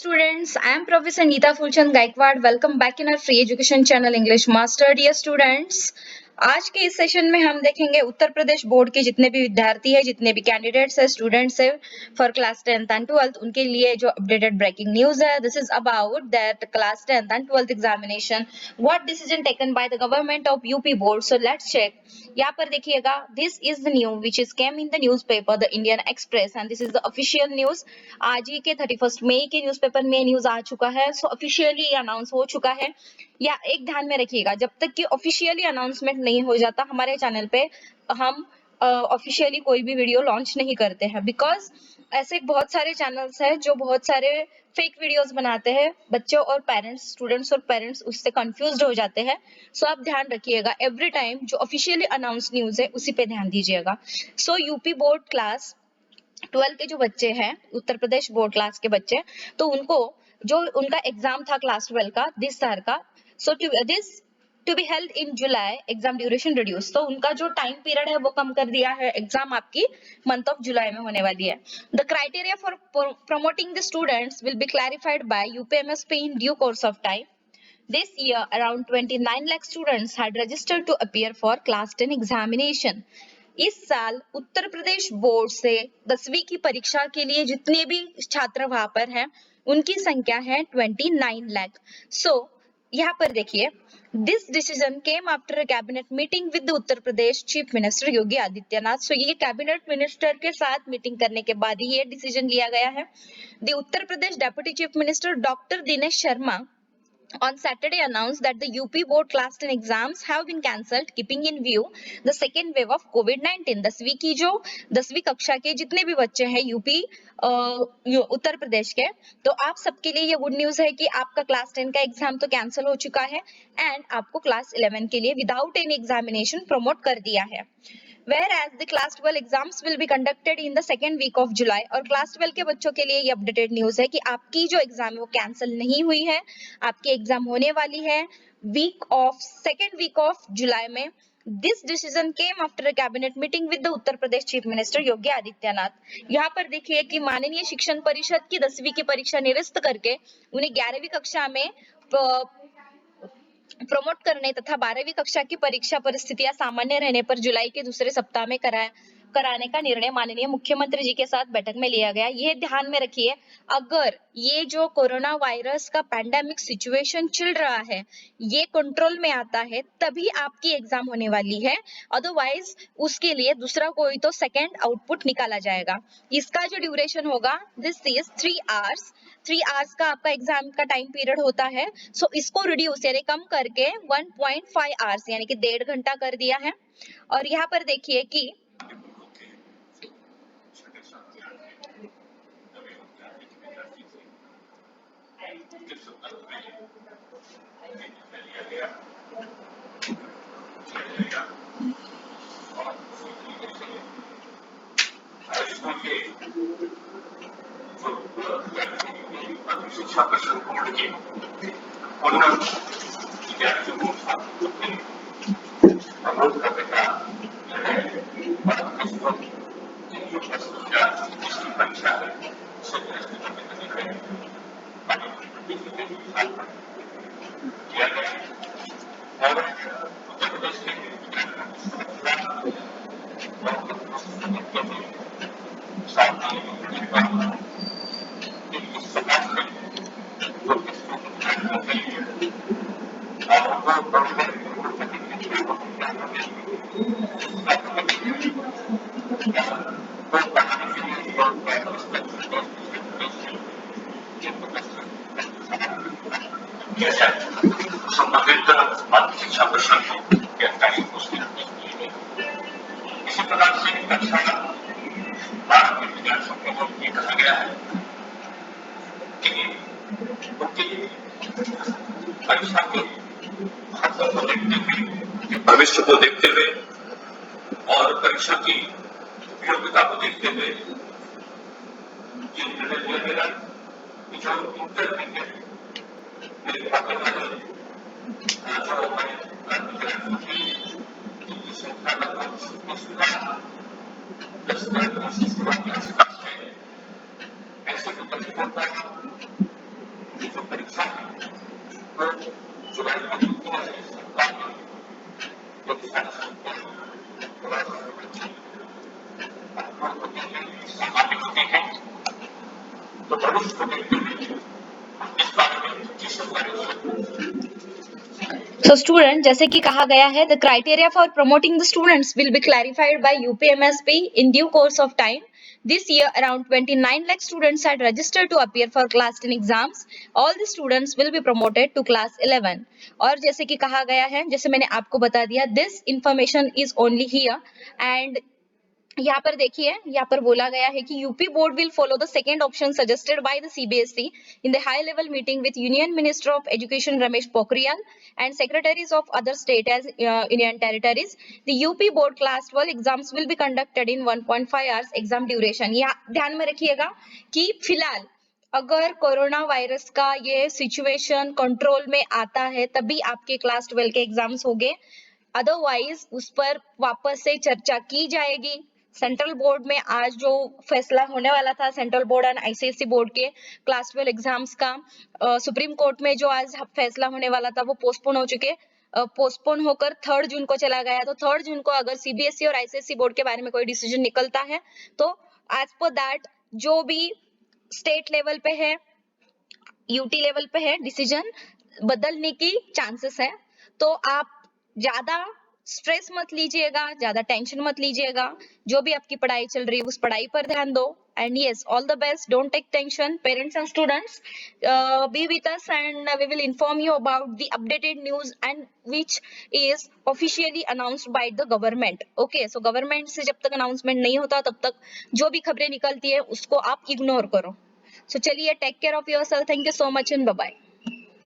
Students, I am Professor Neeta Fulchand Gaikwad. Welcome back in our free education channel English Master. Dear students, आज के इस session में हम देखेंगे Uttar Pradesh board के जितने भी विद्यार्थी है, जितने भी कैंडिडेट्स है, स्टूडेंट्स है for class 10th and 12th, उनके लिए जो अपडेटेड ब्रेकिंग न्यूज है. This is about that class 10th and 12th examination, what decision taken by the government of UP board. So let's check. यहाँ पर देखिएगा, this is the news which is came in the newspaper the Indian Express and this is the official news. आज ही के 31 मई के newspaper में news आ चुका है. सो ऑफिशियली अनाउंस हो चुका है. या एक ध्यान में रखिएगा, जब तक कि ऑफिशियली अनाउंसमेंट नहीं हो जाता हमारे चैनल पे हम ऑफिशियली कोई भी वीडियो लॉन्च नहीं करते हैं, बिकॉज ऐसे बहुत सारे चैनल्स हैं जो बहुत सारे फेक वीडियोस बनाते हैं. बच्चों और पेरेंट्स, स्टूडेंट्स और पेरेंट्स उससे कंफ्यूज्ड हो जाते हैं. सो आप ध्यान रखिएगा, एवरी टाइम जो ऑफिशियली अनाउंस न्यूज है उसी पे ध्यान दीजिएगा. सो यूपी बोर्ड क्लास 12 के जो बच्चे हैं, उत्तर प्रदेश बोर्ड क्लास के बच्चे, तो उनको जो उनका एग्जाम था क्लास 12 का दिस साल का, so this to be held in July, exam duration reduce. तो उनका जो टाइम पीरियड है वो कम कर दिया है. एग्जाम आपकी मंथ ऑफ जुलाई में होने वाली है. The criteria for promoting the students will be clarified by UPMSP in due course of time. This year, around 29 lakh students had registered to appear for class 10 examination. इस साल Uttar Pradesh board से 10वीं की परीक्षा के लिए जितने भी छात्र वहां पर हैं, उनकी संख्या है 29 लाख. सो यहाँ पर देखिए, this decision came after cabinet meeting with Uttar Pradesh chief minister Yogi Adityanath. So ये कैबिनेट मिनिस्टर के साथ मीटिंग करने के बाद ही ये डिसीजन लिया गया है. The Uttar Pradesh deputy chief minister doctor Dinesh Sharma on Saturday announced that the UP board class 10 exams have been cancelled, keeping in view the second wave of COVID-19. 10वीं कक्षा के जितने भी बच्चे हैं यूपी उत्तर प्रदेश के, तो आप सबके लिए ये गुड न्यूज है कि आपका क्लास 10 का एग्जाम तो कैंसिल हो चुका है एंड आपको क्लास 11 के लिए विदाउट एनी एग्जामिनेशन प्रमोट कर दिया है. Whereas the class 12 exams will be conducted in the second week of July. और class 12 के बच्चों के लिए ये अपडेटेड न्यूज है कि आपकी जो एग्जाम है वो कैंसिल नहीं हुई है, आपकी एग्जाम होने वाली है सेकेंड वीक ऑफ जुलाई में. This decision came after a cabinet meeting with the Uttar Pradesh chief minister Yogi Adityanath. यहाँ पर देखिए कि माननीय शिक्षण परिषद की 10वीं की परीक्षा निरस्त करके उन्हें 11वीं कक्षा में प्रमोट करने तथा 12वीं कक्षा की परीक्षा परिस्थितियां सामान्य रहने पर जुलाई के दूसरे सप्ताह में कराने का निर्णय माननीय मुख्यमंत्री जी के साथ बैठक में लिया गया. ये ध्यान में रखिए, अगर ये जो कोरोना वायरस का पैंडेमिक सिचुएशन चल रहा है ये कंट्रोल में आता है तभी आपकी एग्जाम होने वाली है, अदरवाइज उसके लिए दूसरा कोई तो सेकेंड आउटपुट निकाला जाएगा. इसका जो ड्यूरेशन होगा दिस इज 3 आवर्स का आपका एग्जाम का टाइम पीरियड होता है. सो इसको रिड्यूस यानी कम करके 1.5 आवर्स यानी कि 1.5 घंटा कर दिया है. और यहाँ पर देखिए कि शिक्षा परिषद बोर्ड के उन्नत विद्यार्थियों को प्रमोट करने का जिसकी परीक्षा है किया गया और उत्तर प्रदेश के संबंधित माध्यमिक शिक्षा परिषद के अधिकारी को उसकी निर्देश दिए गए. इसी प्रकार से कक्षा 12 के विद्यार्थियों को ये कहा गया है कि उनकी परीक्षा के महत्व को देखते हुए, भविष्य को देखते हुए और परीक्षा की उपयोगिता को देखते हुए ये निर्णय लिया गया कि जो इंटरमीडिएट ऐसे तो बच्चे होता है को जुलाई में छुट्टी है सरकार ने जो सामाजिक होते हैं तो भविष्य को देखते हुए इस बारे में 25 So student, जैसे कि कहा गया है, the criteria for promoting the students will be clarified by UPMSP in due course of time. This year, around 29 lakh students had registered to appear for class 10 exams. All the students will be promoted to class 11. और जैसे कि कहा गया है, जैसे मैंने आपको बता दिया, this information is only here and यहाँ पर देखिए, यहाँ पर बोला गया है कि UP board will follow the second option suggested by the CBSE in the high level meeting with union minister of education Ramesh Pokhriyal and secretaries of other state as union territories. The UP board class 12 exams will be conducted in 1.5 hours exam duration. यहाँ ध्यान में रखिएगा कि फिलहाल अगर corona virus का ये situation control में आता है तभी आपके क्लास 12 के एग्जाम्स होंगे, अदरवाइज उस पर वापस से चर्चा की जाएगी। सेंट्रल बोर्ड में आज जो फैसला होने वाला था central board and ICSE board के क्लास 12 एग्जाम्स का, सुप्रीम कोर्ट में जो आज फैसला होने वाला था वो पोस्टपोन हो चुके, पोस्टपोन होकर 3 जून को चला गया। तो 3 जून को अगर सीबीएसई और आईसीएसई बोर्ड के बारे में कोई डिसीजन निकलता है तो एज पर दैट जो भी स्टेट लेवल पे है, यूटी लेवल पे है, डिसीजन बदलने की चांसेस है। तो आप ज्यादा स्ट्रेस मत लीजिएगा, ज्यादा टेंशन मत लीजिएगा, जो भी आपकी पढ़ाई चल रही है उस पढ़ाई पर ध्यान दो। And yes, all the best, don't take tension, parents and students, be with us and we will inform you about the updated news and which is officially announced by the government. Okay, so government से जब तक announcement नहीं होता तब तक जो भी खबरें निकलती है उसको आप इग्नोर करो। So चलिए, take care of yourself, thank you so much and bye bye.